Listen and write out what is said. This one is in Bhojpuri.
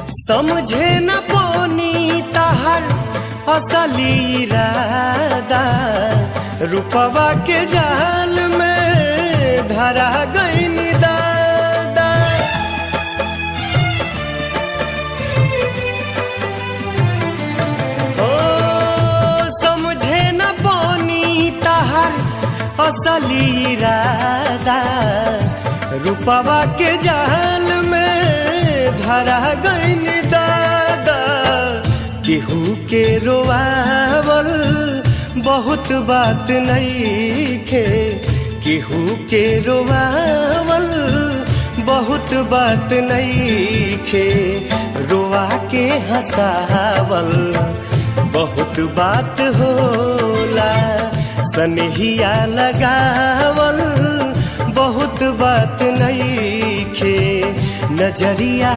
समझे न पानी तहर असली इरादा, रूपवा के जाल में धरा गईन दादा। ओ समझे न पानी तहर असली इरादा, रूपवा के जाल में धरा गईन दादा। केहू के रोआवल बहुत बात नइखे, केहू के रोआवल बहुत बात नइखे, रोआ के हंसावल बहुत बात होला। सनहिया लगावल बहुत बात नइखे, नजरिया